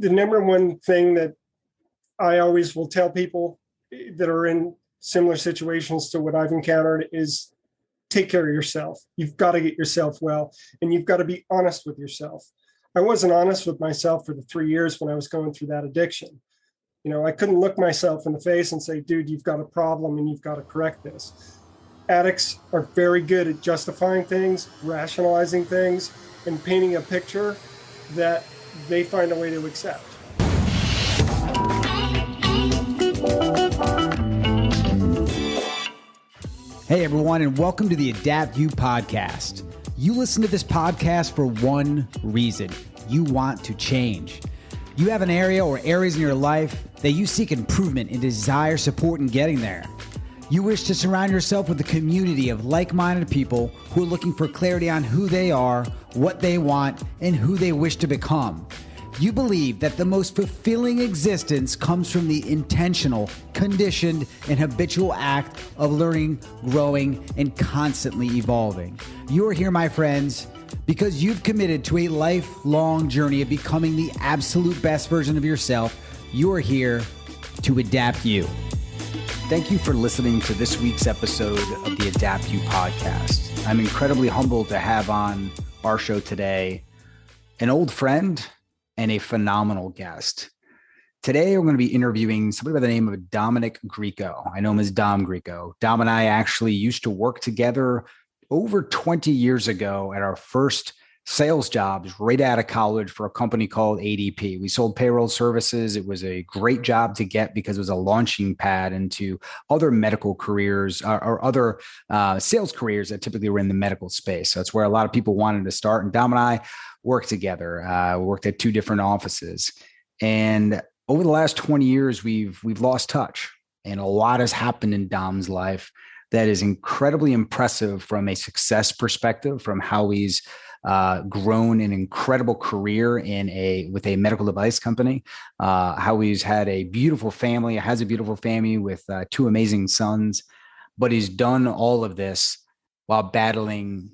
The number one thing that I always will tell people that are in similar situations to what I've encountered is take care of yourself. You've got to get yourself well, and you've got to be honest with yourself. I wasn't honest with myself for the 3 years when I was going through that addiction. I couldn't look myself in the face and say, dude, you've got a problem and you've got to correct this. Addicts are very good at justifying things, rationalizing things, and painting a picture that they find a way to accept. Hey everyone, and welcome to the Adapt You podcast. You listen to this podcast for one reason. You want to change. You have an area or areas in your life that you seek improvement and desire support in getting there. You wish to surround yourself with a community of like-minded people who are looking for clarity on who they are, what they want, and who they wish to become. You believe that the most fulfilling existence comes from the intentional, conditioned, and habitual act of learning, growing, and constantly evolving. You are here, my friends, because you've committed to a lifelong journey of becoming the absolute best version of yourself. You are here to adapt you. Thank you for listening to this week's episode of the Adapt You podcast. I'm incredibly humbled to have on our show today an old friend and a phenomenal guest. Today, we're going to be interviewing somebody by the name of Dominic Greco. I know him as Dom Greco. Dom and I actually used to work together over 20 years ago at our first sales jobs right out of college for a company called ADP. We sold payroll services. It was a great job to get because it was a launching pad into other medical careers or other sales careers that typically were in the medical space. So that's where a lot of people wanted to start. And Dom and I worked together. We worked at two different offices. And over the last 20 years, we've lost touch. And a lot has happened in Dom's life that is incredibly impressive from a success perspective, from how he's grown an incredible career with a medical device company, how he's had a beautiful family, has a beautiful family with two amazing sons, but he's done all of this while battling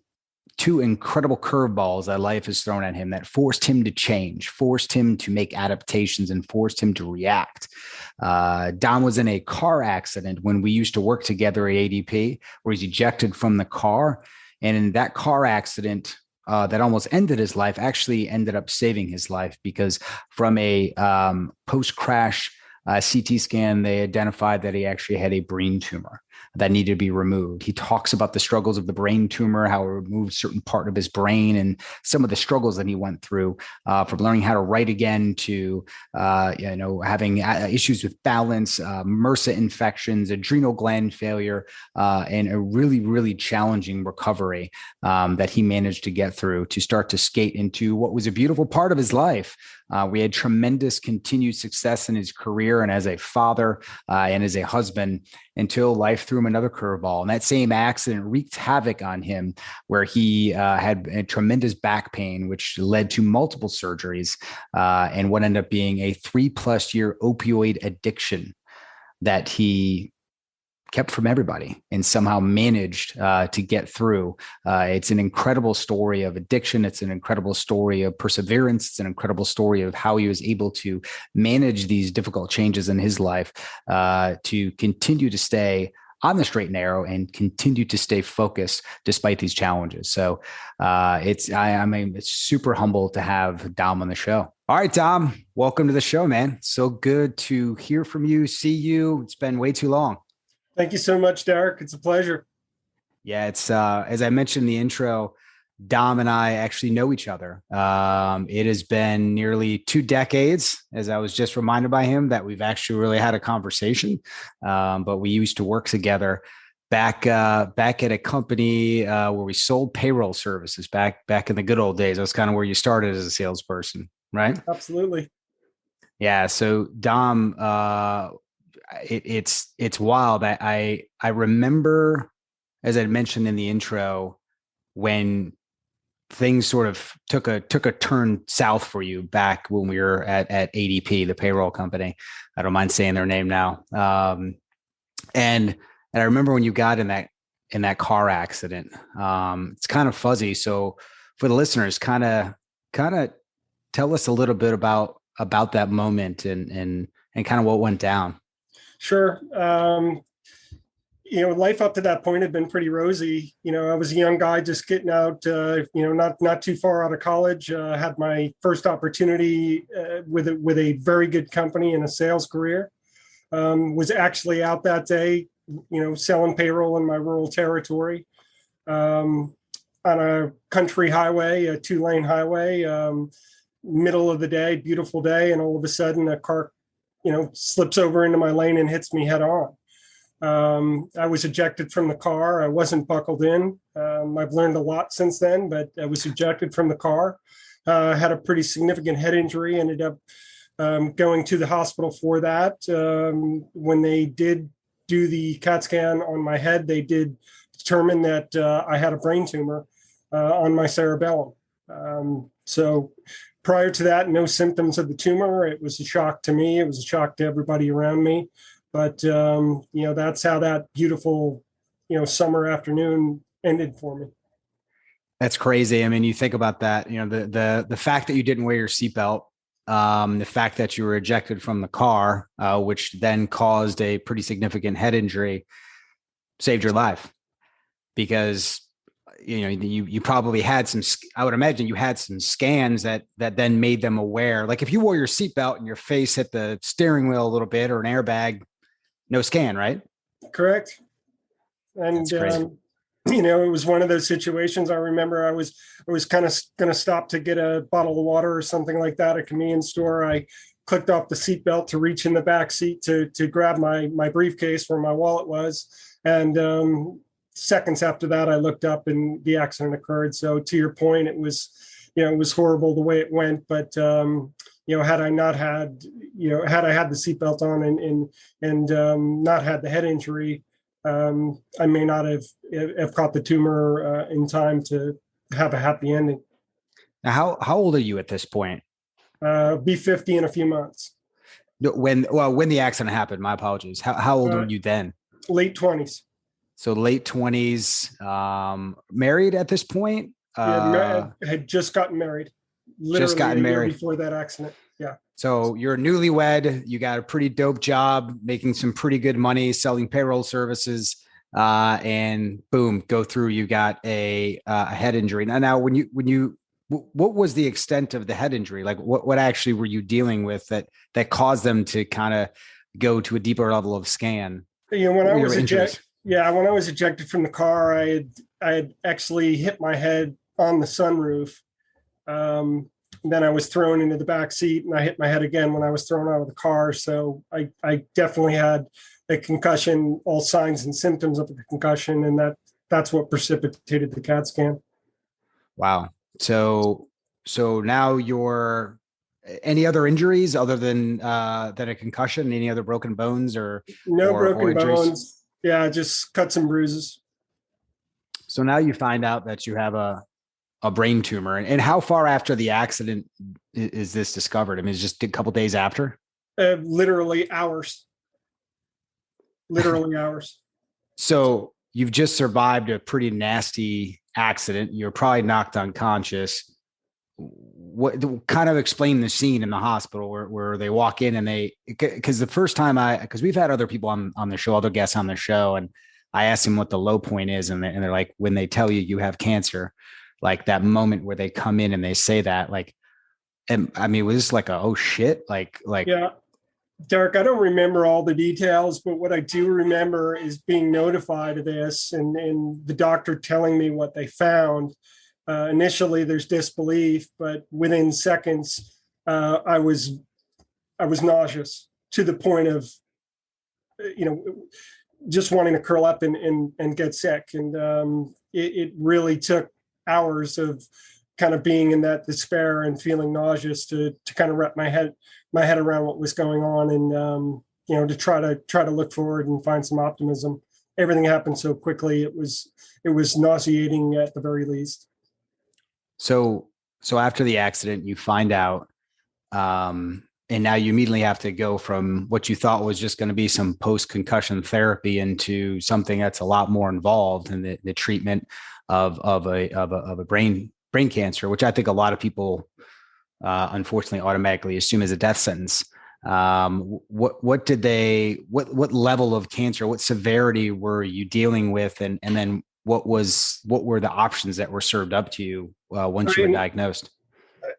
two incredible curveballs that life has thrown at him that forced him to change, forced him to make adaptations, and forced him to react. Dom was in a car accident when we used to work together at ADP, where he's ejected from the car. And in that car accident, that almost ended his life, actually ended up saving his life, because from a post-crash CT scan, they identified that he actually had a brain tumor that needed to be removed. He talks about the struggles of the brain tumor, how it removed certain part of his brain, and some of the struggles that he went through, from learning how to write again to having issues with balance, MRSA infections, adrenal gland failure, and a really, really challenging recovery that he managed to get through to start to skate into what was a beautiful part of his life. We had tremendous continued success in his career and as a father and as a husband, until life threw him another curveball. And that same accident wreaked havoc on him, where he had a tremendous back pain, which led to multiple surgeries and what ended up being a 3+ year opioid addiction that he kept from everybody and somehow managed to get through. It's an incredible story of addiction. It's an incredible story of perseverance. It's an incredible story of how he was able to manage these difficult changes in his life to continue to stay on the straight and narrow and continue to stay focused despite these challenges. So I'm super humbled to have Dom on the show. All right, Dom, welcome to the show, man. So good to hear from you, see you. It's been way too long. Thank you so much, Derek. It's a pleasure. Yeah, it's as I mentioned in the intro, Dom and I actually know each other. It has been nearly 2 decades, as I was just reminded by him, that we've actually really had a conversation. But we used to work together back at a company where we sold payroll services back in the good old days. That's kind of where you started as a salesperson, right? Absolutely. Yeah. So Dom, it's wild. I remember, as I mentioned in the intro, when things sort of took a turn south for you back when we were at ADP, the payroll company. I don't mind saying their name now. And I remember when you got in that car accident. It's kind of fuzzy. So for the listeners, kind of tell us a little bit about about that moment and kind of what went down? Sure. Life up to that point had been pretty rosy. I was a young guy just getting out, not too far out of college. Had my first opportunity with a very good company in a sales career. Was actually out that day, selling payroll in my rural territory, on a country highway, a 2-lane highway, middle of the day, beautiful day. And all of a sudden a car, slips over into my lane and hits me head on. I was ejected from the car. I wasn't buckled in. I've learned a lot since then, but I was ejected from the car. Had a pretty significant head injury, ended up going to the hospital for that. When they did do the CAT scan on my head, they did determine that I had a brain tumor on my cerebellum. So prior to that, no symptoms of the tumor. It was a shock to me. It was a shock to everybody around me. But, that's how that beautiful, summer afternoon ended for me. That's crazy. I mean, you think about that, the fact that you didn't wear your seatbelt, the fact that you were ejected from the car, which then caused a pretty significant head injury, saved your life because, you probably had I would imagine you had some scans that then made them aware. Like if you wore your seatbelt and your face hit the steering wheel a little bit or an airbag, no scan, right? Correct. And, it was one of those situations. I remember I was kind of going to stop to get a bottle of water or something like that at a convenience store. I clicked off the seatbelt to reach in the back seat to grab my briefcase where my wallet was. And seconds after that, I looked up and the accident occurred. So to your point, it was horrible the way it went. But, had I not had, had I had the seatbelt on and not had the head injury, I may not have caught the tumor in time to have a happy ending. Now, how old are you at this point? Be 50 in a few months. When the accident happened, my apologies. How old were you then? Late 20s. So late 20s, married at this point? Had just gotten married. Literally just gotten married before that accident. Yeah. So you're newlywed. You got a pretty dope job, making some pretty good money, selling payroll services, and boom, go through. You got a head injury. Now, what was the extent of the head injury? Like, what actually were you dealing with that caused them to kind of go to a deeper level of scan? When I was ejected from the car, I had actually hit my head on the sunroof. Then I was thrown into the back seat and I hit my head again when I was thrown out of the car. So I definitely had a concussion, all signs and symptoms of the concussion. And that's what precipitated the CAT scan. Wow. So now you're any other injuries other than a concussion, any other broken bones or broken injuries? bones. Yeah. Just cuts and bruises. So now you find out that you have a brain tumor. And how far after the accident is this discovered? I mean, it's just a couple of days after? Literally hours. So you've just survived a pretty nasty accident. You're probably knocked unconscious. What kind of explain the scene in the hospital where they walk in and because the first time because we've had other people on the show, other guests on the show, and I asked them what the low point is. And they're like, when they tell you have cancer, like that moment where they come in and they say that, like, and I mean, was this like oh shit? Like, yeah, Derek, I don't remember all the details, but what I do remember is being notified of this and the doctor telling me what they found. Initially there's disbelief, but within seconds, I was nauseous to the point of, just wanting to curl up and get sick. And it really took hours of kind of being in that despair and feeling nauseous to kind of wrap my head around what was going on and to try to look forward and find some optimism. Everything happened so quickly. It was nauseating at the very least. So after the accident, you find out, and now you immediately have to go from what you thought was just going to be some post-concussion therapy into something that's a lot more involved in the treatment of a brain cancer, which I think a lot of people unfortunately automatically assume as a death sentence. What level of cancer, what severity were you dealing with? And then what were the options that were served up to you once you were diagnosed?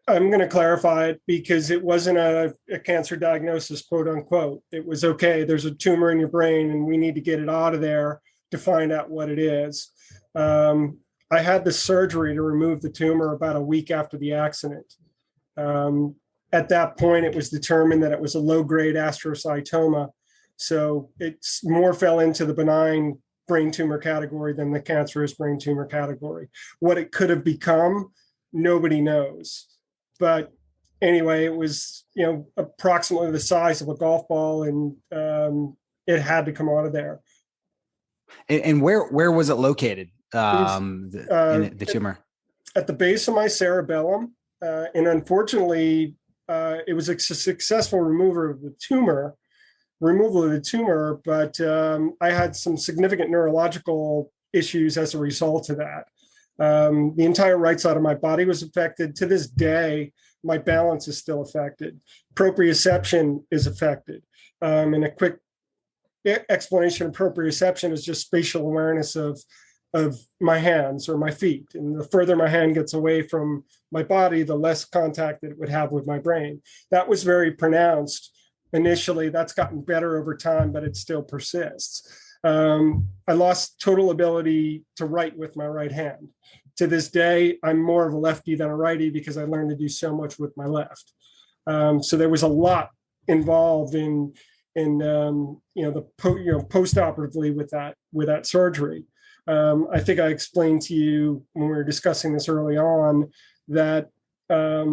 I'm going to clarify it because it wasn't a cancer diagnosis, quote unquote. It was, okay, there's a tumor in your brain and we need to get it out of there to find out what it is. I had the surgery to remove the tumor about a week after the accident. At that point, it was determined that it was a low-grade astrocytoma. So it's more fell into the benign brain tumor category than the cancerous brain tumor category. What it could have become, nobody knows. But anyway, it was, approximately the size of a golf ball, and it had to come out of there. And where was it located? The tumor? At the base of my cerebellum. And unfortunately, it was a successful removal of the tumor, but I had some significant neurological issues as a result of that. The entire right side of my body was affected. To this day, my balance is still affected. Proprioception is affected. And a quick explanation of proprioception is just spatial awareness of my hands or my feet. And the further my hand gets away from my body, the less contact that it would have with my brain. That was very pronounced initially. That's gotten better over time, but it still persists. I lost total ability to write with my right hand. To this day, I'm more of a lefty than a righty because I learned to do so much with my left. So there was a lot involved in post-operatively with that surgery. I think I explained to you when we were discussing this early on that I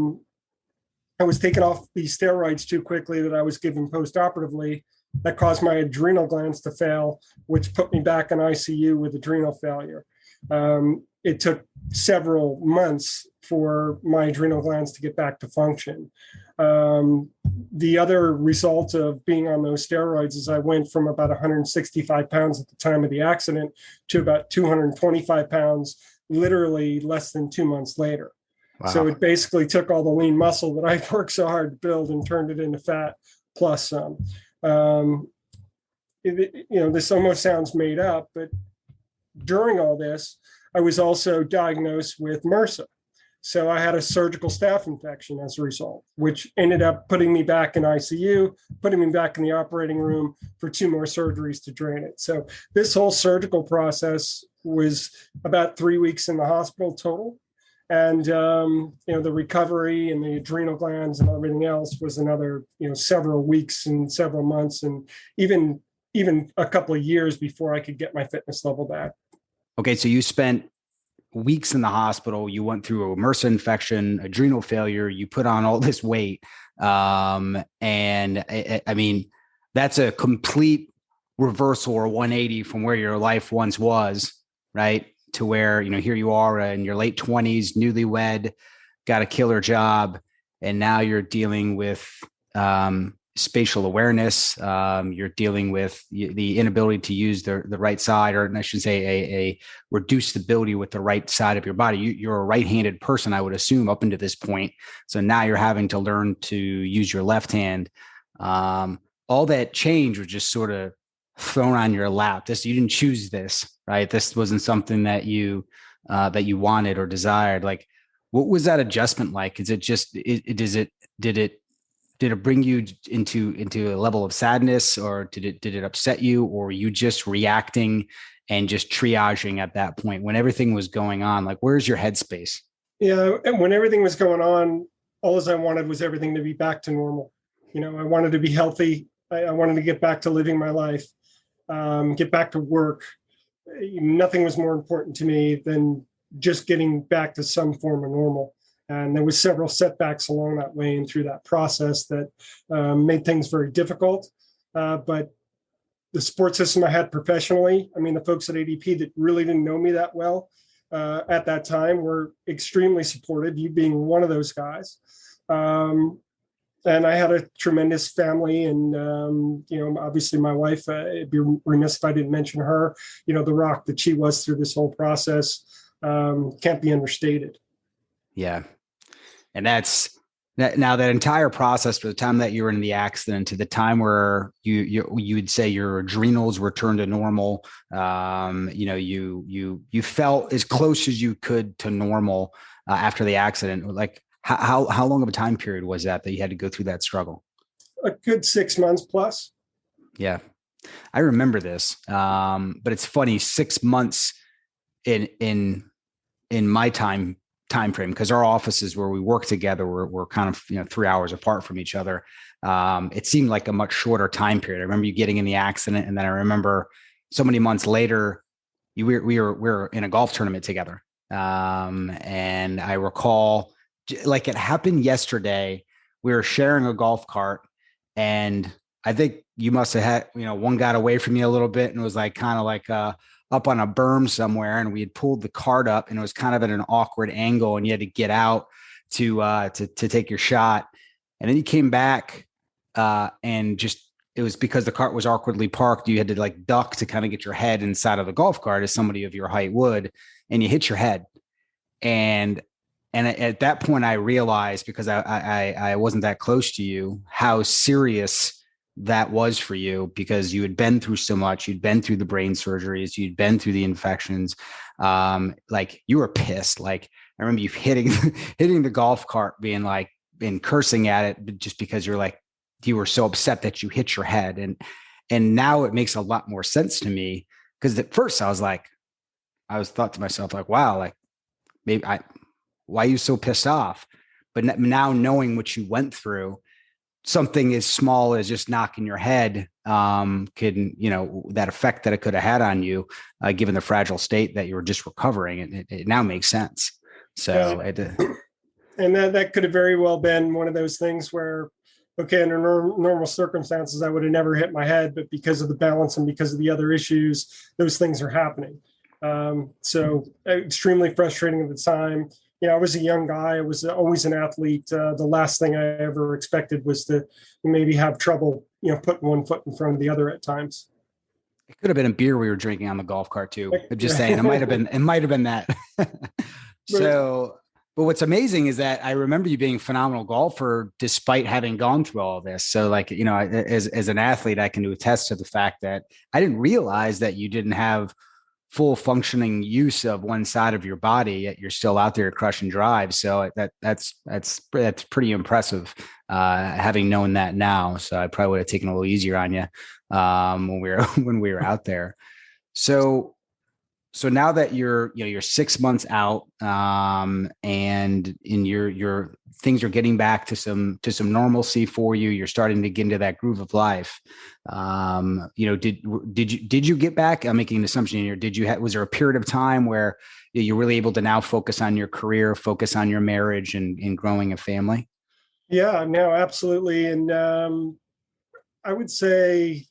was taken off these steroids too quickly that I was given post-operatively. That caused my adrenal glands to fail, which put me back in ICU with adrenal failure. It took several months for my adrenal glands to get back to function. The other result of being on those steroids is I went from about 165 pounds at the time of the accident to about 225 pounds, literally less than 2 months later. Wow. So it basically took all the lean muscle that I worked so hard to build and turned it into fat plus some. This almost sounds made up, but during all this, I was also diagnosed with MRSA. So I had a surgical staph infection as a result, which ended up putting me back in ICU, putting me back in the operating room for 2 more surgeries to drain it. So this whole surgical process was about 3 weeks in the hospital total. And, the recovery and the adrenal glands and everything else was another, several weeks and several months and even a couple of years before I could get my fitness level back. Okay. So you spent weeks in the hospital, you went through a MRSA infection, adrenal failure, you put on all this weight. And I mean, that's a complete reversal or 180 from where your life once was, right? To where, here you are in your late 20s, newlywed, got a killer job, and now you're dealing with spatial awareness. You're dealing with the inability to use the right side, or I should say a reduced ability with the right side of your body. You're a right-handed person, I would assume, up until this point. So now you're having to learn to use your left hand. All that change was just sort of thrown on your lap. You didn't choose this, right? This wasn't something that you wanted or desired. Like, what was that adjustment like? Is it just, did it bring you into a level of sadness, or did it upset you, or were you just reacting and just triaging at that point when everything was going on? Like, where's your headspace? Yeah. And when everything was going on, all I wanted was everything to be back to normal. I wanted to be healthy. I wanted to get back to living my life, get back to work. Nothing was more important to me than just getting back to some form of normal. And there was several setbacks along that way and through that process that made things very difficult. But the support system I had professionally, the folks at ADP that really didn't know me that well at that time were extremely supportive, you being one of those guys. And I had a tremendous family, and obviously my wife. It'd be remiss if I didn't mention her. The rock that she was through this whole process can't be understated. Yeah, and that's Now that entire process, from the time that you were in the accident to the time where you would say your adrenals returned to normal, you felt as close as you could to normal after the accident. Like how long of a time period was that you had to go through that struggle? A good 6 months plus. Yeah, I remember this, but it's funny. 6 months in my time frame, because our offices where we work together were kind of 3 hours apart from each other. It seemed like a much shorter time period. I remember you getting in the accident, and then I remember so many months later, we were in a golf tournament together, and I recall like it happened yesterday. We were sharing a golf cart, and I think you must have had one got away from you a little bit and was like kind of like up on a berm somewhere, and we had pulled the cart up, and it was kind of at an awkward angle, and you had to get out to take your shot. And then you came back, and just it was because the cart was awkwardly parked. You had to like duck to kind of get your head inside of the golf cart, as somebody of your height would, and you hit your head. And at that point, I realized, because I wasn't that close to you, how serious that was for you, because you had been through so much. You'd been through the brain surgeries, you'd been through the infections. Like you were pissed. Like I remember you hitting the golf cart, being like, and cursing at it, just because you were so upset that you hit your head. And now it makes a lot more sense to me, because at first I was thought to myself like, wow, like why are you so pissed off? But now knowing what you went through, something as small as just knocking your head can, that effect that it could have had on you, given the fragile state that you were just recovering. And it now makes sense. So, and that could have very well been one of those things where, okay, under normal circumstances, I would have never hit my head, but because of the balance and because of the other issues, those things are happening. So extremely frustrating at the time. I was a young guy. I was always an athlete. The last thing I ever expected was to maybe have trouble, putting one foot in front of the other at times. It could have been a beer we were drinking on the golf cart too. I'm just saying, it might have been that. So, but what's amazing is that I remember you being a phenomenal golfer despite having gone through all of this. So like, as an athlete, I can attest to the fact that I didn't realize that you didn't have full functioning use of one side of your body, yet you're still out there crushing drives. So that's pretty impressive, having known that now. So I probably would have taken a little easier on you when we were out there. So now that you're 6 months out, and in your things are getting back to some normalcy for you, you're starting to get into that groove of life. Did you get back? I'm making an assumption here. Was there a period of time where you're really able to now focus on your career, focus on your marriage, and growing a family? Yeah, no, absolutely. And I would say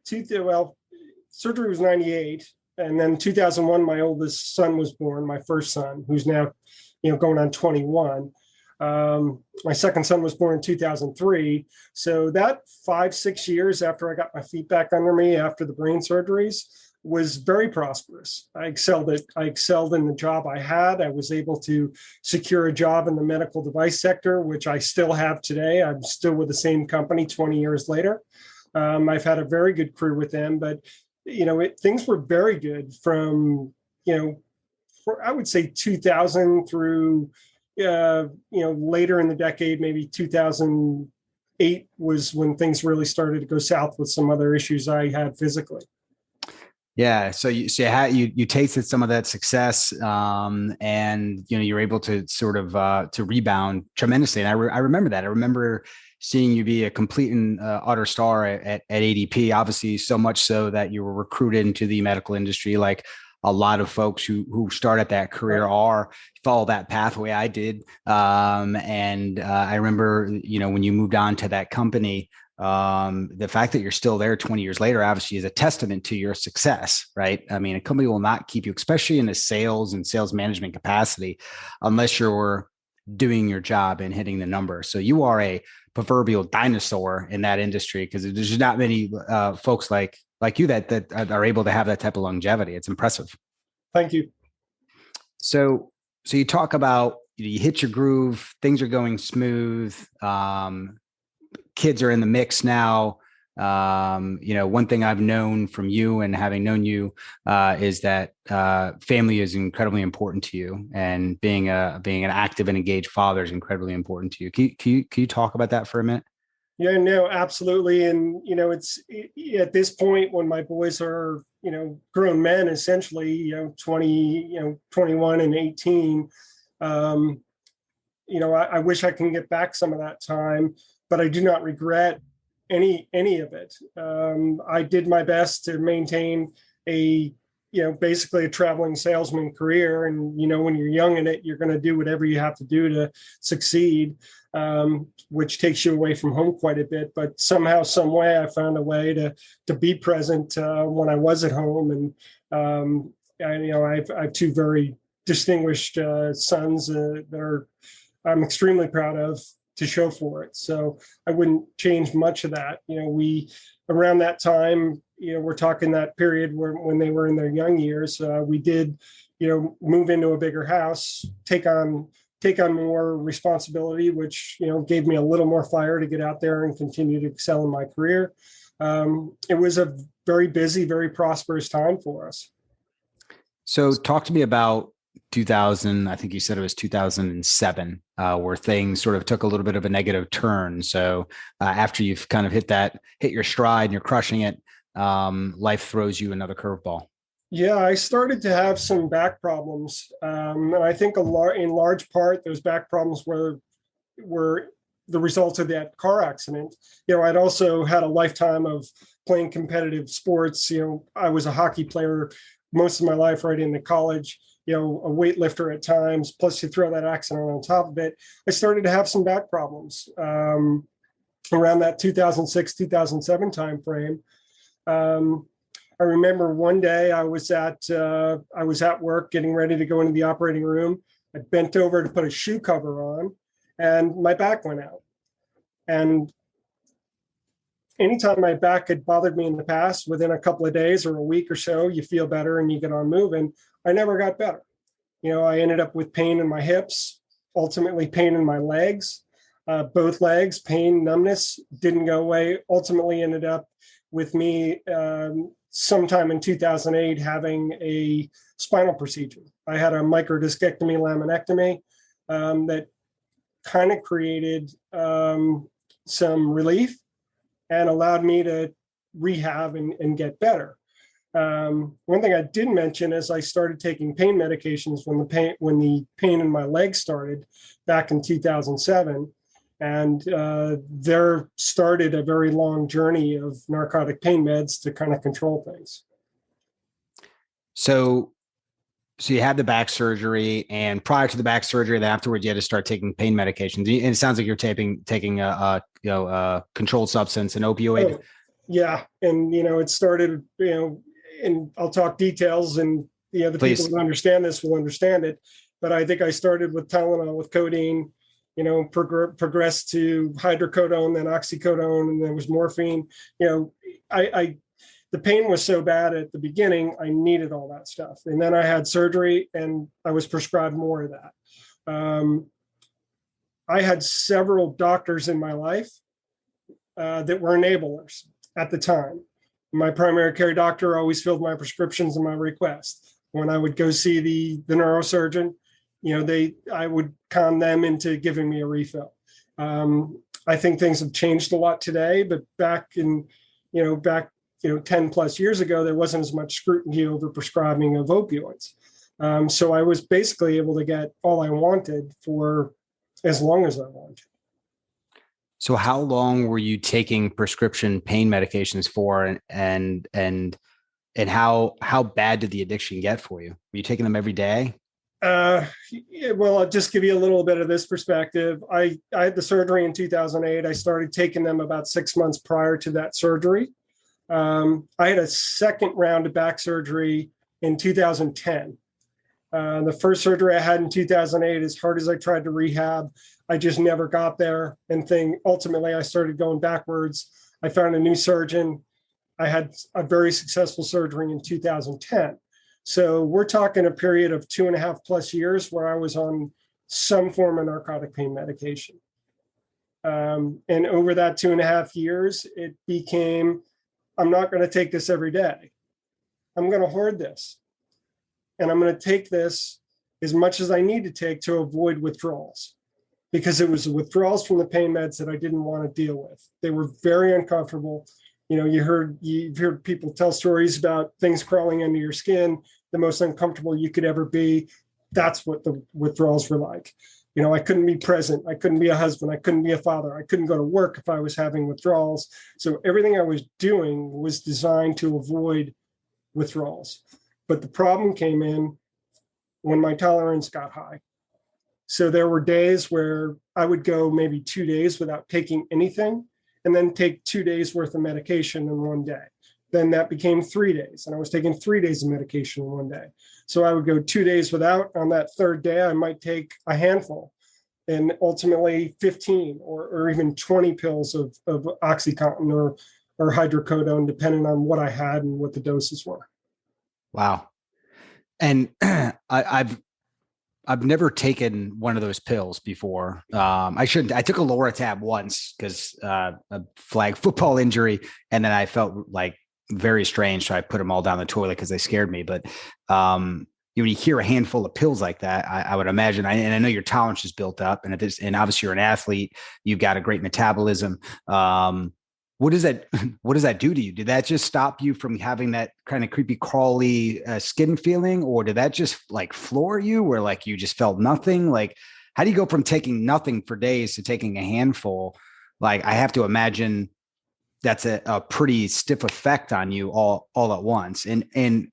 surgery was 98. And then 2001, my oldest son was born, my first son, who's now, going on 21. My second son was born in 2003. So that 5-6 years after I got my feet back under me after the brain surgeries was very prosperous. I excelled in the job I had. I was able to secure a job in the medical device sector, which I still have today. I'm still with the same company 20 years later. I've had a very good career with them, but things were very good from, I would say 2000 through, later in the decade, maybe 2008 was when things really started to go south with some other issues I had physically. Yeah. So you tasted some of that success, and you're able to sort of to rebound tremendously. And I remember that. I remember seeing you be a complete and utter star at ADP. Obviously, so much so that you were recruited into the medical industry, like a lot of folks who start at that career follow that pathway. I did, and I remember when you moved on to that company. The fact that you're still there 20 years later, obviously, is a testament to your success, right? I mean, a company will not keep you, especially in a sales and sales management capacity, unless you're doing your job and hitting the number. So you are a proverbial dinosaur in that industry, because there's not many folks like you that are able to have that type of longevity. It's impressive. Thank you. So you talk about you hit your groove, things are going smooth. Kids are in the mix now. One thing I've known from you and having known you is that family is incredibly important to you, and being an active and engaged father is incredibly important to you. Can you talk about that for a minute? Yeah, no, absolutely. And, it's at this point when my boys are, grown men, essentially, 20, 21 and 18. I wish I can get back some of that time, but I do not regret any of it. I did my best to maintain basically a traveling salesman career. And, when you're young in it, you're going to do whatever you have to do to succeed, which takes you away from home quite a bit. But somehow, some way, I found a way to be present when I was at home. And, I have two very distinguished sons that I'm extremely proud of to show for it. So I wouldn't change much of that. We around that time, we're talking that period when they were in their young years, we did, move into a bigger house, take on more responsibility, which, gave me a little more fire to get out there and continue to excel in my career. It was a very busy, very prosperous time for us. So talk to me about 2000, I think you said it was 2007, where things sort of took a little bit of a negative turn. So after you've kind of hit your stride and you're crushing it, life throws you another curveball. Yeah, I started to have some back problems. And I think in large part, those back problems were the result of that car accident. I'd also had a lifetime of playing competitive sports. I was a hockey player most of my life right into college, a weightlifter at times, plus you throw that accident on top of it. I started to have some back problems around that 2006, 2007 timeframe. I remember one day I was at work getting ready to go into the operating room. I bent over to put a shoe cover on and my back went out. And anytime my back had bothered me in the past, within a couple of days or a week or so, you feel better and you get on moving. I never got better. I ended up with pain in my hips, ultimately pain in my legs, both legs, pain, numbness didn't go away. Ultimately ended up with me sometime in 2008 having a spinal procedure. I had a microdiscectomy laminectomy that kind of created some relief and allowed me to rehab and get better. One thing I didn't mention is I started taking pain medications when the pain in my legs started back in 2007. And there started a very long journey of narcotic pain meds to kind of control things. So you had the back surgery, and prior to the back surgery, and afterwards, you had to start taking pain medications. And it sounds like you're taking a controlled substance, an opioid. Oh, yeah, and it started, and I'll talk details, and the Please. people who understand this will understand it. But I think I started with Tylenol, with codeine, progressed to hydrocodone, then oxycodone, and then was morphine. The pain was so bad at the beginning, I needed all that stuff. And then I had surgery and I was prescribed more of that. I had several doctors in my life that were enablers at the time. My primary care doctor always filled my prescriptions and my requests. When I would go see the neurosurgeon, I would con them into giving me a refill. I think things have changed a lot today, but back 10 plus years ago, there wasn't as much scrutiny over prescribing of opioids. So I was basically able to get all I wanted for as long as I wanted. So how long were you taking prescription pain medications for, and how bad did the addiction get for you? Were you taking them every day? Well, I'll just give you a little bit of this perspective. I had the surgery in 2008. I started taking them about 6 months prior to that surgery. I had a second round of back surgery in 2010. The first surgery I had in 2008, as hard as I tried to rehab, I just never got there. And ultimately, I started going backwards. I found a new surgeon. I had a very successful surgery in 2010. So we're talking a period of 2.5+ years where I was on some form of narcotic pain medication. And over that 2.5 years, it became, I'm not going to take this every day. I'm going to hoard this. And I'm going to take this as much as I need to take to avoid withdrawals, because it was withdrawals from the pain meds that I didn't want to deal with. They were very uncomfortable. You know, you've heard people tell stories about things crawling under your skin, the most uncomfortable you could ever be. That's what the withdrawals were like. You know, I couldn't be present. I couldn't be a husband. I couldn't be a father. I couldn't go to work if I was having withdrawals. So everything I was doing was designed to avoid withdrawals. But the problem came in when my tolerance got high. So there were days where I would go maybe 2 days without taking anything, and then take 2 days worth of medication in one day. Then that became 3 days, and I was taking 3 days of medication in one day. So I would go 2 days without. On that third day, I might take a handful, and ultimately 15 or even 20 pills of OxyContin or hydrocodone, depending on what I had and what the doses were. Wow. And I've never taken one of those pills before. I shouldn't. I took a Loratab once because a flag football injury, and then I felt like very strange, so I put them all down the toilet because they scared me. But when you hear a handful of pills like that, I would imagine. And I know your tolerance is built up, and and obviously you're an athlete, you've got a great metabolism. What does that do to you? Did that just stop you from having that kind of creepy crawly skin feeling, or did that just like floor you, where like you just felt nothing? Like, how do you go from taking nothing for days to taking a handful? Like, I have to imagine that's a pretty stiff effect on you all at once. And in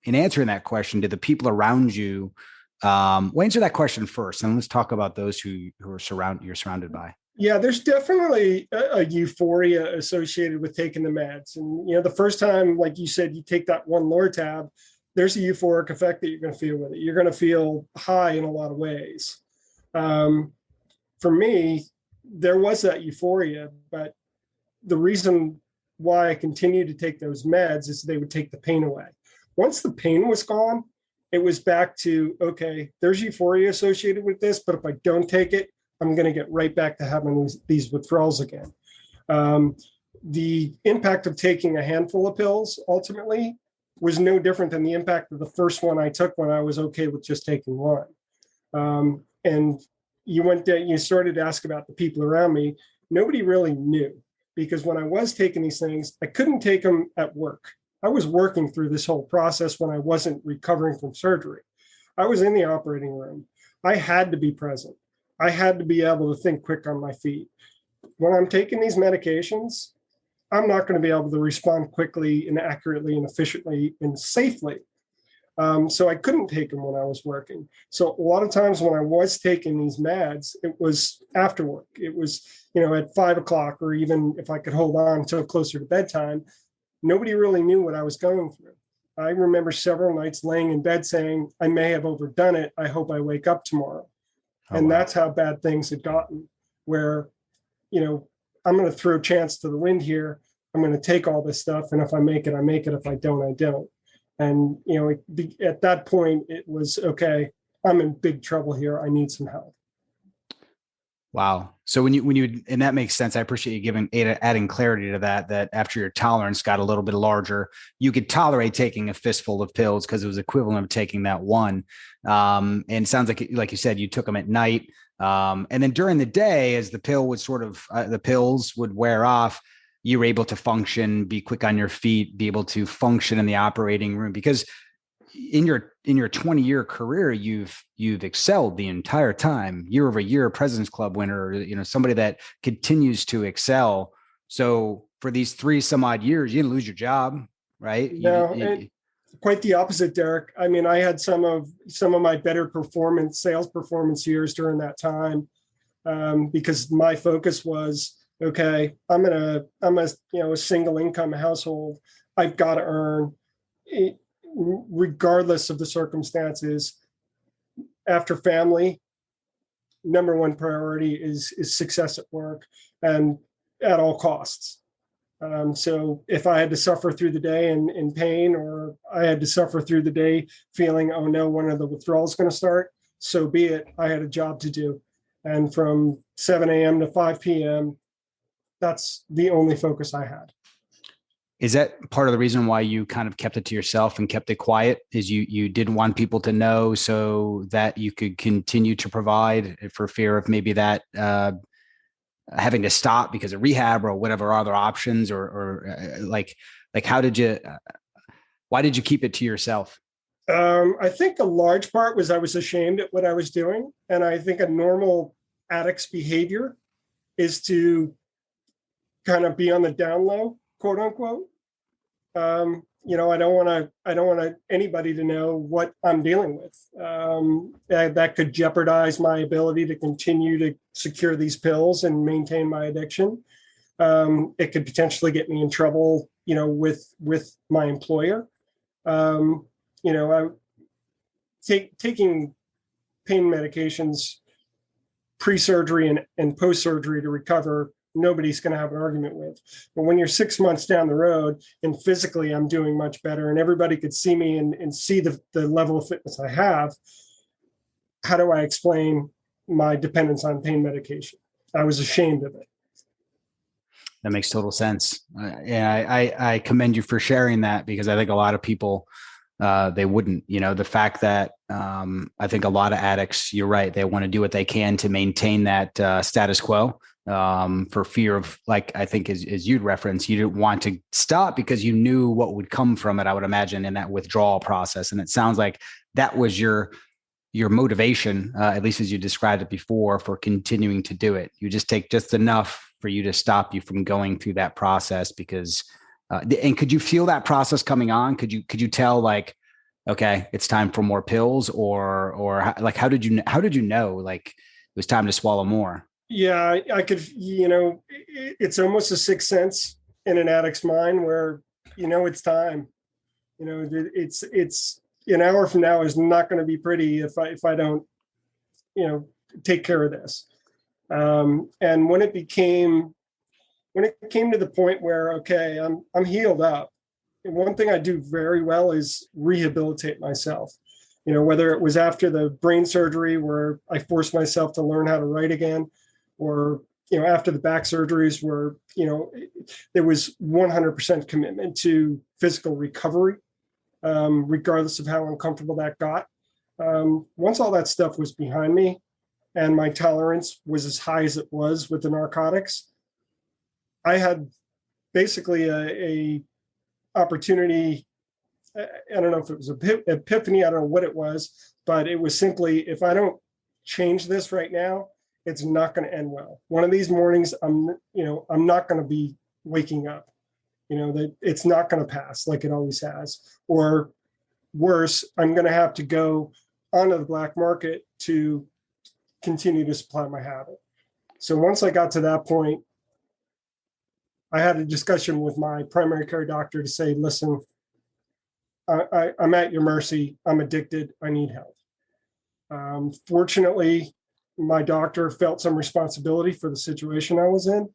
answering that question, did the people around you, well, answer that question first, and let's talk about those who are you're surrounded by. Yeah, there's definitely a euphoria associated with taking the meds. And, you know, the first time, like you said, you take that one Loratab, there's a euphoric effect that you're going to feel with it. You're going to feel high in a lot of ways. For me, there was that euphoria, but the reason why I continued to take those meds is they would take the pain away. Once the pain was gone, it was back to, okay, there's euphoria associated with this, but if I don't take it, I'm going to get right back to having these withdrawals again. The impact of taking a handful of pills ultimately was no different than the impact of the first one I took when I was okay with just taking one. And you started to ask about the people around me. Nobody really knew, because when I was taking these things, I couldn't take them at work. I was working through this whole process when I wasn't recovering from surgery. I was in the operating room. I had to be present. I had to be able to think quick on my feet. When I'm taking these medications, I'm not going to be able to respond quickly and accurately and efficiently and safely. So I couldn't take them when I was working. So a lot of times when I was taking these meds, it was after work. It was, you know, at 5 o'clock, or even if I could hold on until closer to bedtime. Nobody really knew what I was going through. I remember several nights laying in bed saying, I may have overdone it. I hope I wake up tomorrow. And that's how bad things had gotten, where, you know, I'm going to throw chance to the wind here. I'm going to take all this stuff. And if I make it, I make it. If I don't, I don't. And, you know, at that point, it was, okay, I'm in big trouble here. I need some help. Wow. So when you, and that makes sense. I appreciate you adding clarity to that after your tolerance got a little bit larger, you could tolerate taking a fistful of pills because it was equivalent of taking that one. And it sounds like you said, you took them at night. And then during the day, as the pills would wear off, you were able to function, be quick on your feet, be able to function in the operating room, because in your 20-year career, you've excelled the entire time, year over year, President's Club winner, you know, somebody that continues to excel. So for these 3 some odd years, you didn't lose your job, right? No, quite the opposite, Derek. I mean, I had some of my better sales performance years during that time, because my focus was, okay, I'm a single income household. I've got to earn it, regardless of the circumstances. After family, number one priority is success at work, and at all costs. So if I had to suffer through the day in pain, or I had to suffer through the day feeling, oh no, when are the withdrawals going to start? so be it. I had a job to do. And from 7 a.m. to 5 p.m., that's the only focus I had. Is that part of the reason why you kind of kept it to yourself and kept it quiet? Is you didn't want people to know so that you could continue to provide, for fear of maybe that having to stop because of rehab or whatever other options, or like how did you, why did you keep it to yourself? I think a large part was I was ashamed at what I was doing. And I think a normal addict's behavior is to kind of be on the down low, quote unquote. I don't want anybody to know what I'm dealing with. That could jeopardize my ability to continue to secure these pills and maintain my addiction. It could potentially get me in trouble, with my employer. Taking pain medications pre-surgery and post-surgery to recover, nobody's going to have an argument with. But when you're 6 months down the road and physically I'm doing much better and everybody could see me and see the level of fitness I have, how do I explain my dependence on pain medication? I was ashamed of it. That makes total sense. I commend you for sharing that, because I think a lot of people, they wouldn't, the fact that I think a lot of addicts, you're right, they want to do what they can to maintain that status quo, for fear of, like, I think as you'd reference, you didn't want to stop because you knew what would come from it, I would imagine, in that withdrawal process. And it sounds like that was your motivation, at least as you described it before, for continuing to do it. You just take just enough for you to stop you from going through that process, because and could you feel that process coming on? Could you tell, like, okay, it's time for more pills, or like, how did you know, like, it was time to swallow more? Yeah, I could, it's almost a sixth sense in an addict's mind where, it's time. It's an hour from now is not going to be pretty if I don't, take care of this. And when it came to the point where, okay, I'm healed up, and one thing I do very well is rehabilitate myself. Whether it was after the brain surgery where I forced myself to learn how to write again, or after the back surgeries where there was 100% commitment to physical recovery, regardless of how uncomfortable that got. Once all that stuff was behind me and my tolerance was as high as it was with the narcotics, I had basically a opportunity. I don't know if it was an epiphany, I don't know what it was, but it was simply, if I don't change this right now, it's not going to end well. One of these mornings, I'm not going to be waking up, that it's not going to pass like it always has. Or worse, I'm going to have to go onto the black market to continue to supply my habit. So once I got to that point, I had a discussion with my primary care doctor to say, listen, I'm at your mercy. I'm addicted. I need help. Fortunately, my doctor felt some responsibility for the situation I was in.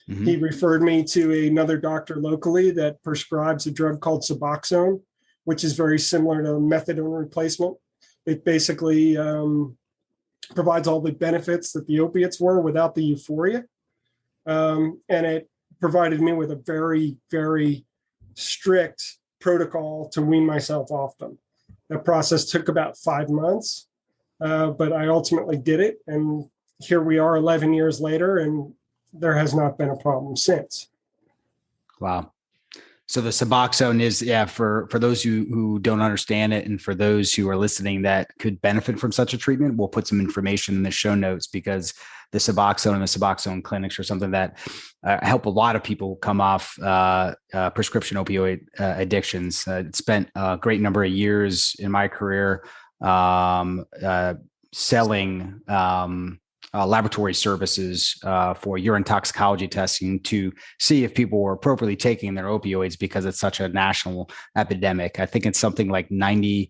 Mm-hmm. He referred me to another doctor locally that prescribes a drug called Suboxone, which is very similar to methadone replacement. It basically provides all the benefits that the opiates were without the euphoria. And it provided me with a very, very strict protocol to wean myself off them. That process took about 5 months. But I ultimately did it. And here we are 11 years later, and there has not been a problem since. Wow. So the Suboxone is, for those who don't understand it, and for those who are listening that could benefit from such a treatment, we'll put some information in the show notes, because the Suboxone and the Suboxone clinics are something that help a lot of people come off prescription opioid addictions. Spent a great number of years in my career selling laboratory services for urine toxicology testing to see if people were appropriately taking their opioids, because it's such a national epidemic. I think it's something like 95%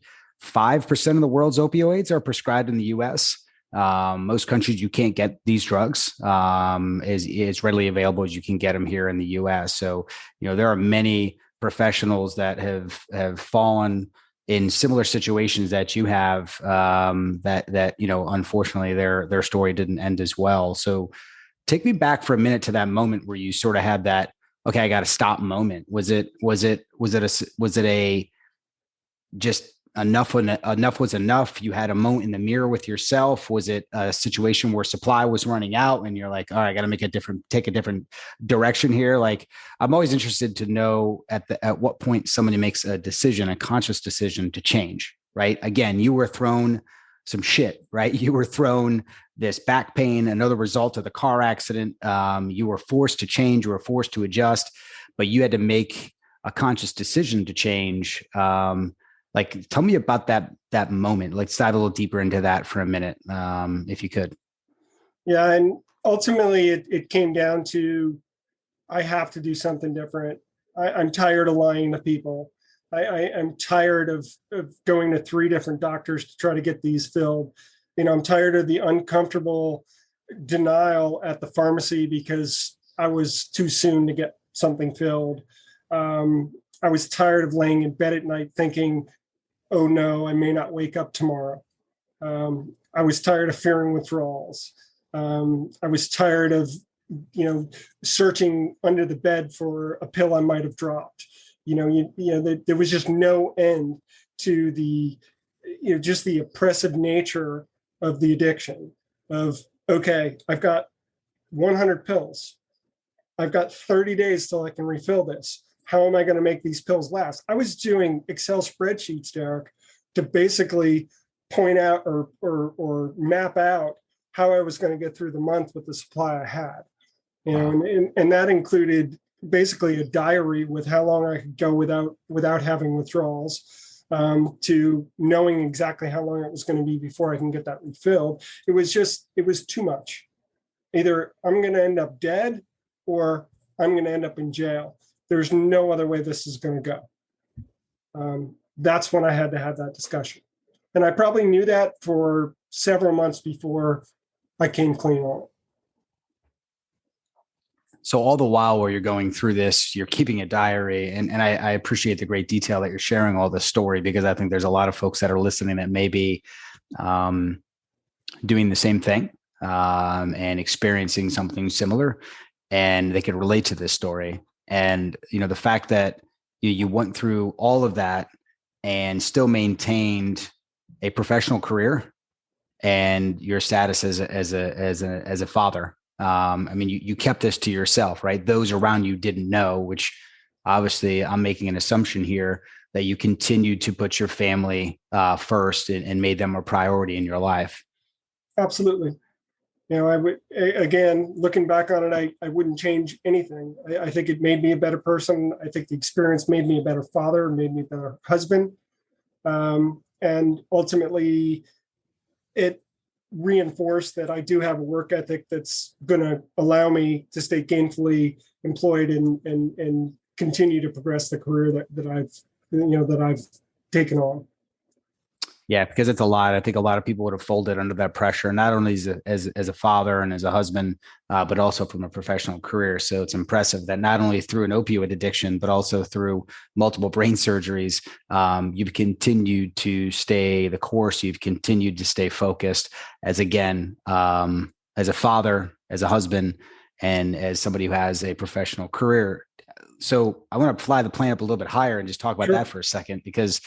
of the world's opioids are prescribed in the US. Most countries, you can't get these drugs as readily available as you can get them here in the US. So, there are many professionals that have fallen in similar situations that you have, that unfortunately their story didn't end as well. So take me back for a minute to that moment where you sort of had that, okay, I got to stop moment. Was it a just enough was enough? You had a moment in the mirror with yourself. Was it a situation where supply was running out and you're like, all right, I got to take a different direction here? Like, I'm always interested to know at what point somebody makes a decision, a conscious decision to change, right? Again, you were thrown some shit, right? You were thrown this back pain, another result of the car accident. You were forced to change, you were forced to adjust, but you had to make a conscious decision to change. Like, tell me about that moment. Let's dive a little deeper into that for a minute, if you could. Yeah, and ultimately it came down to, I have to do something different. I'm tired of lying to people. I'm tired of going to 3 different doctors to try to get these filled. I'm tired of the uncomfortable denial at the pharmacy because I was too soon to get something filled. I was tired of laying in bed at night thinking, oh no, I may not wake up tomorrow. I was tired of fearing withdrawals. I was tired of, searching under the bed for a pill I might have dropped. There was just no end to the, just the oppressive nature of the addiction of, okay, I've got 100 pills. I've got 30 days till I can refill this. How am I going to make these pills last? I was doing Excel spreadsheets, Derek, to basically point out or map out how I was going to get through the month with the supply I had. And that included basically a diary with how long I could go without having withdrawals, to knowing exactly how long it was going to be before I can get that refilled. It was too much. Either I'm going to end up dead or I'm going to end up in jail. There's no other way this is going to go. That's when I had to have that discussion. And I probably knew that for several months before I came clean on it. So all the while where you're going through this, you're keeping a diary. And I appreciate the great detail that you're sharing all this story, because I think there's a lot of folks that are listening that may be doing the same thing and experiencing something similar, and they could relate to this story. And, the fact that you went through all of that and still maintained a professional career and your status as a father. You kept this to yourself, right? Those around you didn't know, which obviously I'm making an assumption here that you continued to put your family first and made them a priority in your life. Absolutely. I would, again, looking back on it, I wouldn't change anything. I think it made me a better person. I think the experience made me a better father, made me a better husband. And ultimately, it reinforced that I do have a work ethic that's going to allow me to stay gainfully employed and continue to progress the career that I've taken on. Yeah, because it's a lot. I think a lot of people would have folded under that pressure, not only as a father and as a husband, but also from a professional career. So it's impressive that not only through an opioid addiction, but also through multiple brain surgeries, you've continued to stay the course. You've continued to stay focused as a father, as a husband, and as somebody who has a professional career. So I want to fly the plane up a little bit higher and just talk about that for a second, because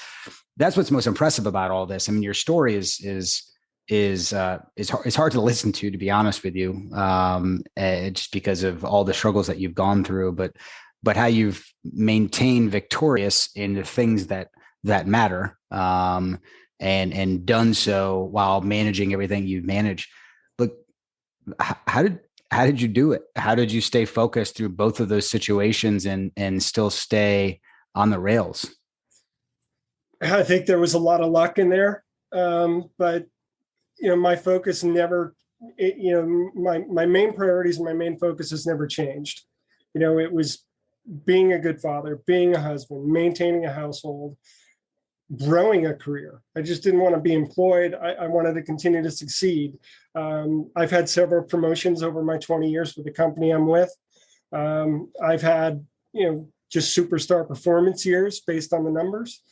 that's what's most impressive about all this. I mean, your story is hard to listen to be honest with you, just because of all the struggles that you've gone through, but how you've maintained victorious in the things that matter, and done so while managing everything you've managed. Look, how did you do it? How did you stay focused through both of those situations and still stay on the rails? I think there was a lot of luck in there. But, my focus never, my main priorities and my main focus has never changed. It was being a good father, being a husband, maintaining a household, growing a career. I just didn't want to be employed. I wanted to continue to succeed. I've had several promotions over my 20 years with the company I'm with. I've had, just superstar performance years based on the numbers.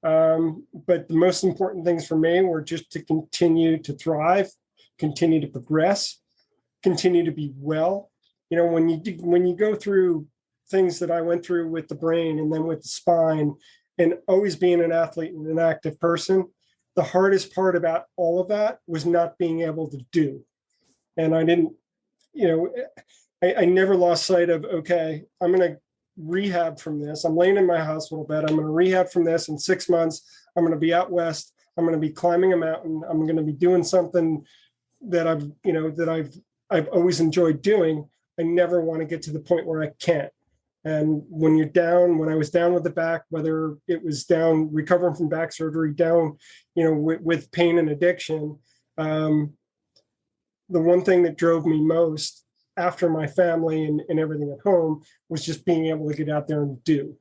But the most important things for me were just to continue to thrive, continue to progress, continue to be well. You know, when you go through things that I went through with the brain and then with the spine, and always being an athlete and an active person, the hardest part about all of that was not being able to do. And I didn't, you know, I never lost sight of, okay, I'm going to rehab from this. I'm laying in my hospital bed. I'm going to rehab from this in 6 months. I'm going to be out west. I'm going to be climbing a mountain. I'm going to be doing something that I've always enjoyed doing. I never want to get to the point where I can't. And when you're down, when I was down with the back, whether it was down recovering from back surgery, down, with pain and addiction, the one thing that drove me most after my family and everything at home was just being able to get out there and do,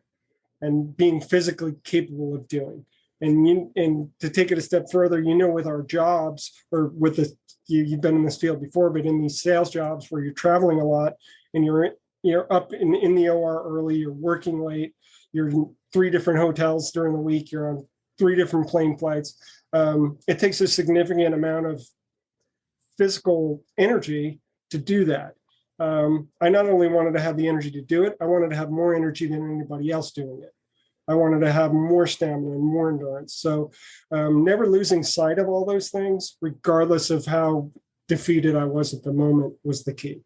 and being physically capable of doing. And to take it a step further, with our jobs, or with you've been in this field before, but in these sales jobs where you're traveling a lot and you're up in the OR early, you're working late, you're in 3 different hotels during the week, you're on 3 different plane flights. It takes a significant amount of physical energy to do that. I not only wanted to have the energy to do it, I wanted to have more energy than anybody else doing it. I wanted to have more stamina and more endurance. So never losing sight of all those things, regardless of how defeated I was at the moment, was the key.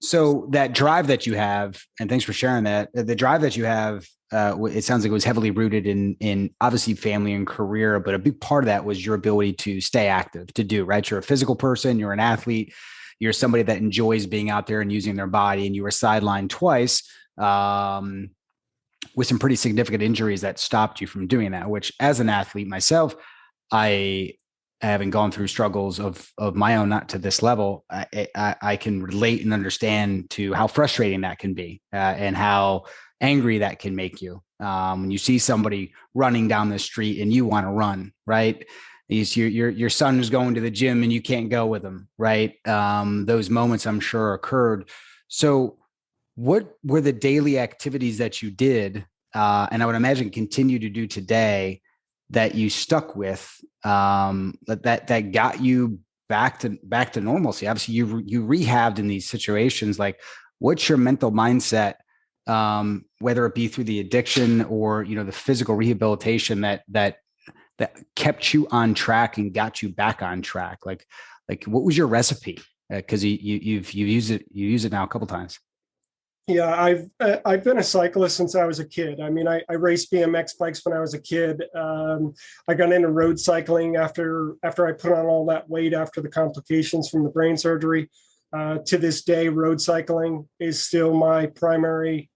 So that drive that you have, and thanks for sharing that, the drive that you have, it sounds like it was heavily rooted in obviously family and career, but a big part of that was your ability to stay active, to do, right? You're a physical person, you're an athlete, you're somebody that enjoys being out there and using their body, and you were sidelined twice with some pretty significant injuries that stopped you from doing that, which as an athlete myself, I having gone through struggles of my own, not to this level, I can relate and understand to how frustrating that can be, and how angry that can make you. When you see somebody running down the street and you want to run, right? Your son is going to the gym and you can't go with him, right? Those moments I'm sure occurred. So what were the daily activities that you did, and I would imagine continue to do today, that you stuck with, that got you back to normalcy? Obviously, you rehabbed in these situations. Like, what's your mental mindset, whether it be through the addiction or the physical rehabilitation that kept you on track and got you back on track? Like what was your recipe? Because you use it now a couple of times. Yeah, I've been a cyclist since I was a kid. I mean, I raced BMX bikes when I was a kid. I got into road cycling after I put on all that weight after the complications from the brain surgery. To this day, road cycling is still my primary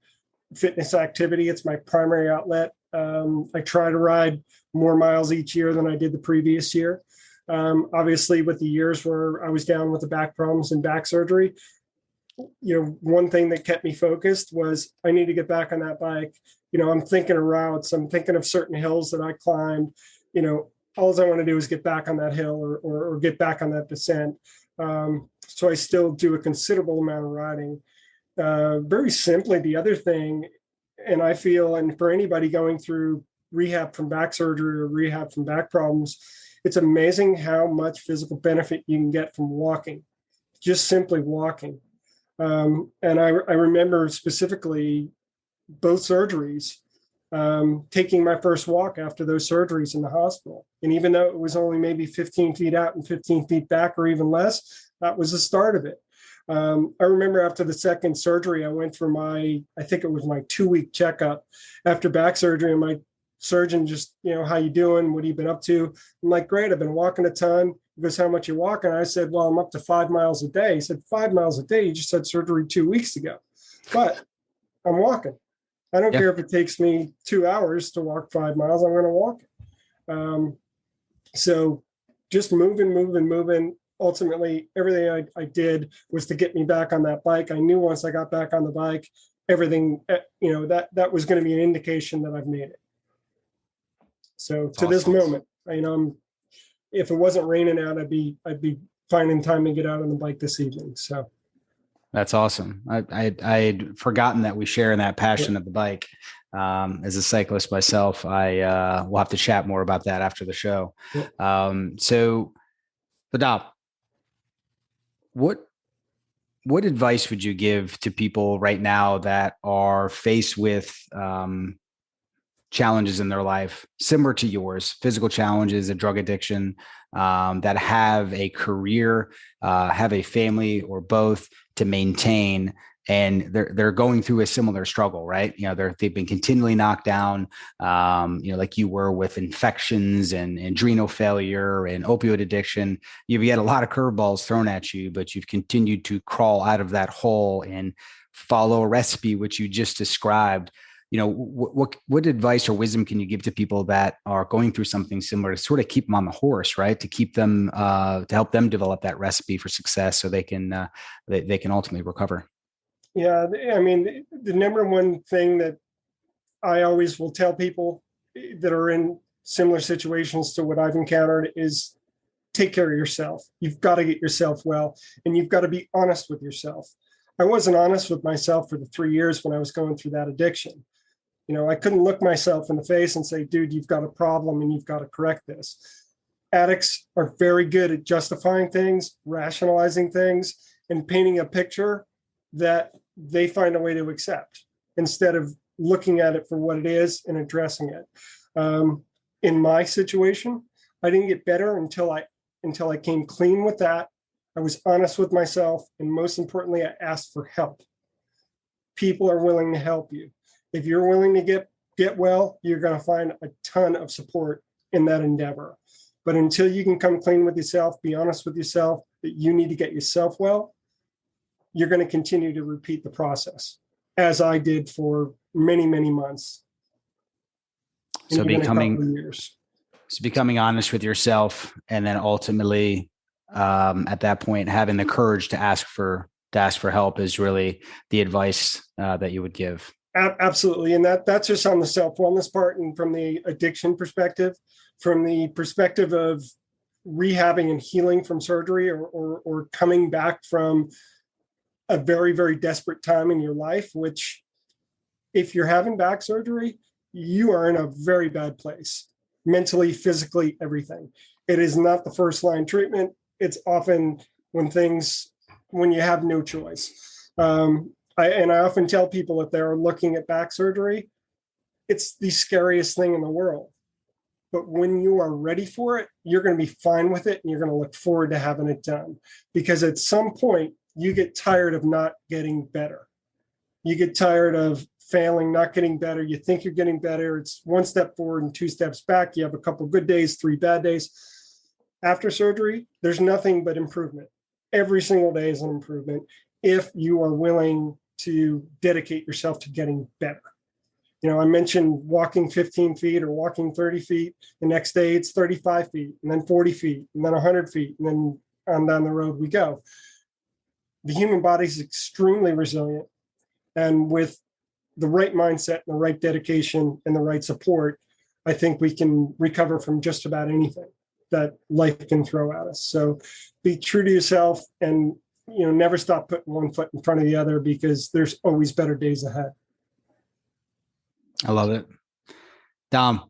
fitness activity. It's my primary outlet. I try to ride more miles each year than I did the previous year. Obviously, with the years where I was down with the back problems and back surgery, one thing that kept me focused was I need to get back on that bike. I'm thinking of routes. I'm thinking of certain hills that I climbed. All I want to do is get back on that hill or get back on that descent. So I still do a considerable amount of riding. Very simply, the other thing, and I feel, and for anybody going through rehab from back surgery or rehab from back problems, it's amazing how much physical benefit you can get from walking, just simply walking. And I remember specifically both surgeries, taking my first walk after those surgeries in the hospital. And even though it was only maybe 15 feet out and 15 feet back or even less, that was the start of it. I remember after the second surgery, I went for I think it was my 2-week checkup after back surgery, and my surgeon just, how you doing? What have you been up to? I'm like, great, I've been walking a ton. He goes, how much you walking? I said, well, I'm up to 5 miles a day. He said, 5 miles a day? You just had surgery 2 weeks ago. But I'm walking. I don't care if it takes me 2 hours to walk 5 miles. I'm going to walk it. So just moving. Ultimately, everything I did was to get me back on that bike. I knew once I got back on the bike, everything, that was going to be an indication that I've made it. So to this moment, if it wasn't raining out, I'd be finding time to get out on the bike this evening. So That's awesome. I'd forgotten that we share in that passion of the bike. As a cyclist myself, I will have to chat more about that after the show. So, Badab, what advice would you give to people right now that are faced with challenges in their life similar to yours, physical challenges, a drug addiction, that have a career, have a family, or both to maintain, and they're going through a similar struggle, right? They've been continually knocked down, like you were with infections and adrenal failure and opioid addiction. You've had a lot of curveballs thrown at you, but you've continued to crawl out of that hole and follow a recipe which you just described. What advice or wisdom can you give to people that are going through something similar to sort of keep them on the horse, right? To keep them, to help them develop that recipe for success so they can ultimately recover. Yeah. I mean, the number one thing that I always will tell people that are in similar situations to what I've encountered is take care of yourself. You've got to get yourself well, and you've got to be honest with yourself. I wasn't honest with myself for the 3 years when I was going through that addiction. I couldn't look myself in the face and say, dude, you've got a problem and you've got to correct this. Addicts are very good at justifying things, rationalizing things, and painting a picture that they find a way to accept instead of looking at it for what it is and addressing it. In my situation, I didn't get better until I came clean with that. I was honest with myself. And most importantly, I asked for help. People are willing to help you. If you're willing to get well, you're going to find a ton of support in that endeavor. But until you can come clean with yourself, be honest with yourself that you need to get yourself well, you're going to continue to repeat the process, as I did for many, many months. So becoming honest with yourself, and then ultimately, at that point, having the courage to ask for help is really the advice that you would give. Absolutely. And that's just on the self-wellness part, and from the addiction perspective, from the perspective of rehabbing and healing from surgery, or coming back from a very, very desperate time in your life, which if you're having back surgery, you are in a very bad place, mentally, physically, everything. It is not the first line treatment. It's often when you have no choice. I often tell people, if they're looking at back surgery, it's the scariest thing in the world. But when you are ready for it, you're going to be fine with it, and you're going to look forward to having it done. Because at some point, you get tired of not getting better. You get tired of failing, not getting better. You think you're getting better. It's one step forward and two steps back. You have a couple of good days, 3 bad days. After surgery, there's nothing but improvement. Every single day is an improvement if you are willing to dedicate yourself to getting better. I mentioned walking 15 feet or walking 30 feet. The next day it's 35 feet, and then 40 feet, and then 100 feet, and then on down the road we go. The human body is extremely resilient, and with the right mindset and the right dedication and the right support, I think we can recover from just about anything that life can throw at us. So be true to yourself, and never stop putting one foot in front of the other, because there's always better days ahead. I love it. Dom,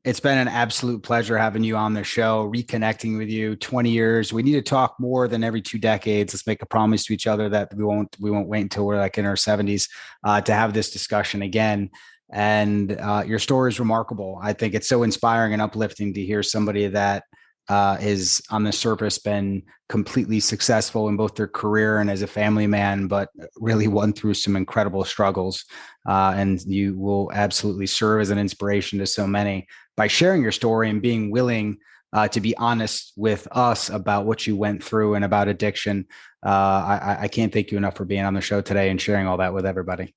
it's been an absolute pleasure having you on the show, reconnecting with you. 20 years. We need to talk more than every 2 decades. Let's make a promise to each other that we won't wait until we're like in our 70s to have this discussion again. And your story is remarkable. I think it's so inspiring and uplifting to hear somebody that is on the surface been completely successful in both their career and as a family man, but really went through some incredible struggles. And you will absolutely serve as an inspiration to so many by sharing your story and being willing to be honest with us about what you went through and about addiction. I can't thank you enough for being on the show today and sharing all that with everybody.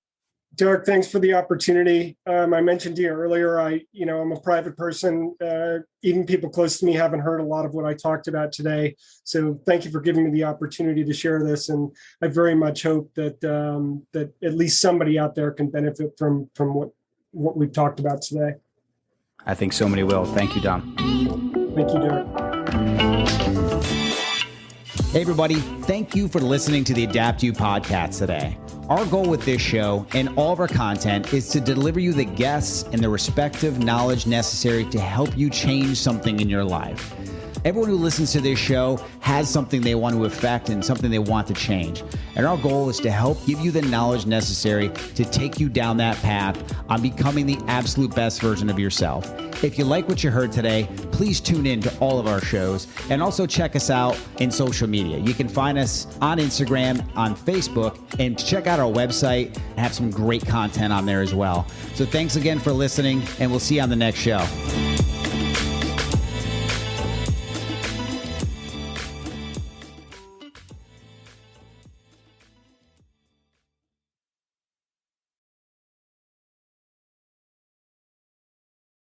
Derek, thanks for the opportunity. I mentioned to you earlier, I'm a private person. Even people close to me haven't heard a lot of what I talked about today. So thank you for giving me the opportunity to share this. And I very much hope that that at least somebody out there can benefit from what we've talked about today. I think so many will. Thank you, Dom. Thank you, Derek. Hey, everybody. Thank you for listening to the Adapt You podcast today. Our goal with this show and all of our content is to deliver you the guests and the respective knowledge necessary to help you change something in your life. Everyone who listens to this show has something they want to affect and something they want to change. And our goal is to help give you the knowledge necessary to take you down that path on becoming the absolute best version of yourself. If you like what you heard today, please tune in to all of our shows and also check us out in social media. You can find us on Instagram, on Facebook, and check out our website and have some great content on there as well. So thanks again for listening, and we'll see you on the next show.